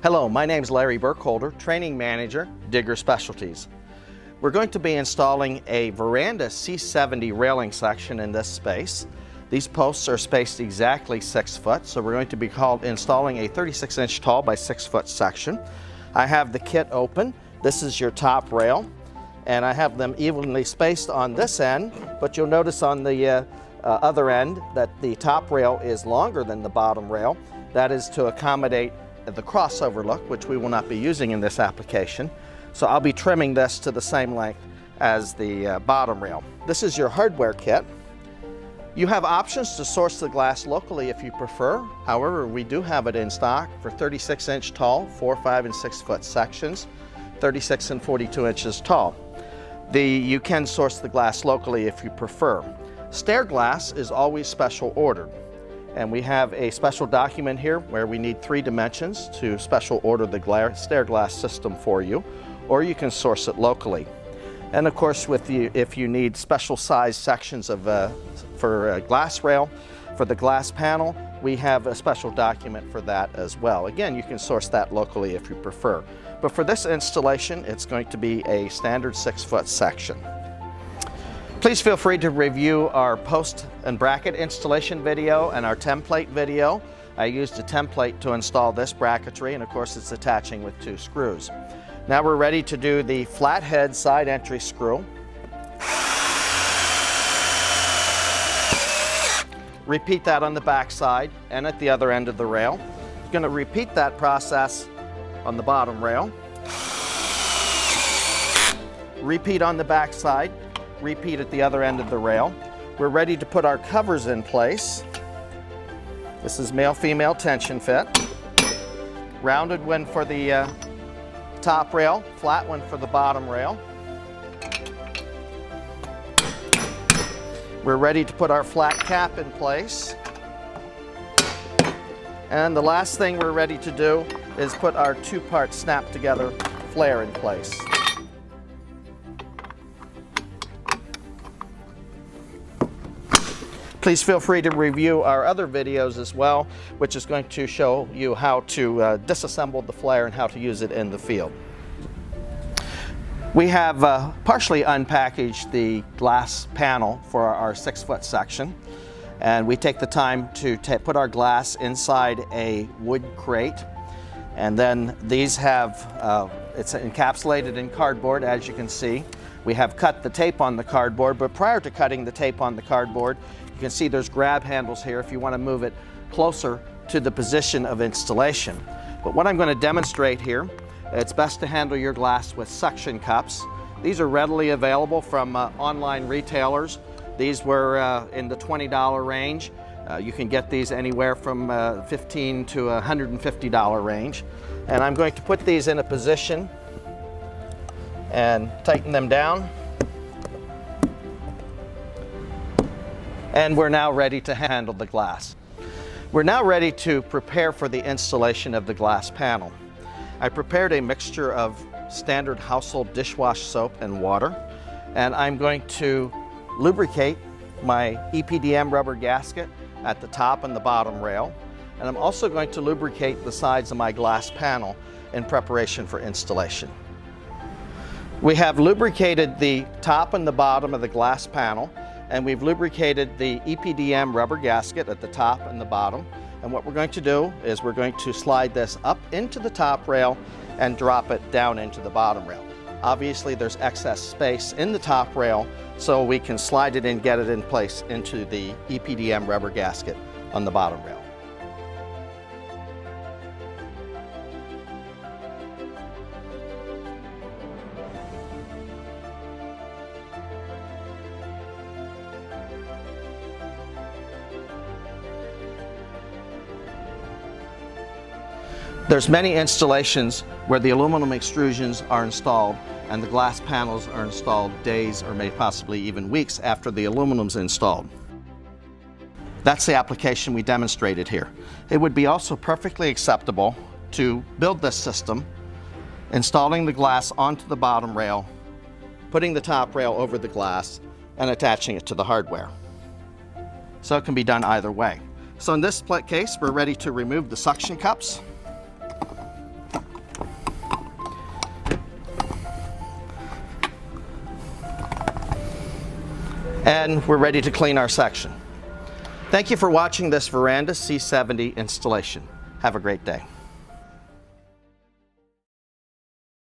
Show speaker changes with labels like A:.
A: Hello, my name is Larry Burkholder, Training Manager, Digger Specialties. We're going to be installing a veranda C70 railing section in this space. These posts are spaced exactly 6 foot, so we're going to be installing a 36-inch tall by 6 foot section. I have the kit open. This is your top rail, and I have them evenly spaced on this end, but you'll notice on the other end that the top rail is longer than the bottom rail. That is to accommodate the crossover look, which we will not be using in this application. So I'll be trimming this to the same length as the bottom rail. This is your hardware kit. You have options to source the glass locally if you prefer. However, we do have it in stock for 36-inch tall, 4, 5, and 6 foot sections, 36 and 42 inches tall. You can source the glass locally if you prefer. Stair glass is always special ordered, and we have a special document here where we need 3 dimensions to special order the stair glass system for you, or you can source it locally. And of course, if you need special size sections for a glass rail, for the glass panel, we have a special document for that as well. Again, you can source that locally if you prefer. But for this installation, it's going to be a standard 6 foot section. Please feel free to review our post and bracket installation video and our template video. I used a template to install this bracketry, and of course it's attaching with 2 screws. Now we're ready to do the flathead side entry screw. Repeat that on the back side and at the other end of the rail. You're going to repeat that process on the bottom rail. Repeat on the back side. Repeat at the other end of the rail. We're ready to put our covers in place. This is male-female tension fit. Rounded one for the top rail, flat one for the bottom rail. We're ready to put our flat cap in place. And the last thing we're ready to do is put our 2-part snap together flare in place. Please feel free to review our other videos as well, which is going to show you how to disassemble the flare and how to use it in the field. We have partially unpackaged the glass panel for our 6 foot section, and we take the time to put our glass inside a wood crate, and then these have, it's encapsulated in cardboard, as you can see. We have cut the tape on the cardboard, but prior to cutting the tape on the cardboard, you can see there's grab handles here if you want to move it closer to the position of installation. But what I'm going to demonstrate here, it's best to handle your glass with suction cups. These are readily available from online retailers. These were in the $20 range. You can get these anywhere from $15 to $150 range. And I'm going to put these in a position and tighten them down. And we're now ready to handle the glass. We're now ready to prepare for the installation of the glass panel. I prepared a mixture of standard household dishwash soap and water, and I'm going to lubricate my EPDM rubber gasket at the top and the bottom rail, and I'm also going to lubricate the sides of my glass panel in preparation for installation. We have lubricated the top and the bottom of the glass panel, and we've lubricated the EPDM rubber gasket at the top and the bottom. And what we're going to do is we're going to slide this up into the top rail and drop it down into the bottom rail. Obviously there's excess space in the top rail, so we can slide it and get it in place into the EPDM rubber gasket on the bottom rail. There's many installations where the aluminum extrusions are installed and the glass panels are installed days or may possibly even weeks after the aluminum's installed. That's the application we demonstrated here. It would be also perfectly acceptable to build this system, installing the glass onto the bottom rail, putting the top rail over the glass, and attaching it to the hardware. So it can be done either way. So in this case, we're ready to remove the suction cups. and we're ready to clean our section. Thank you for watching this Veranda C70 installation. Have a great day.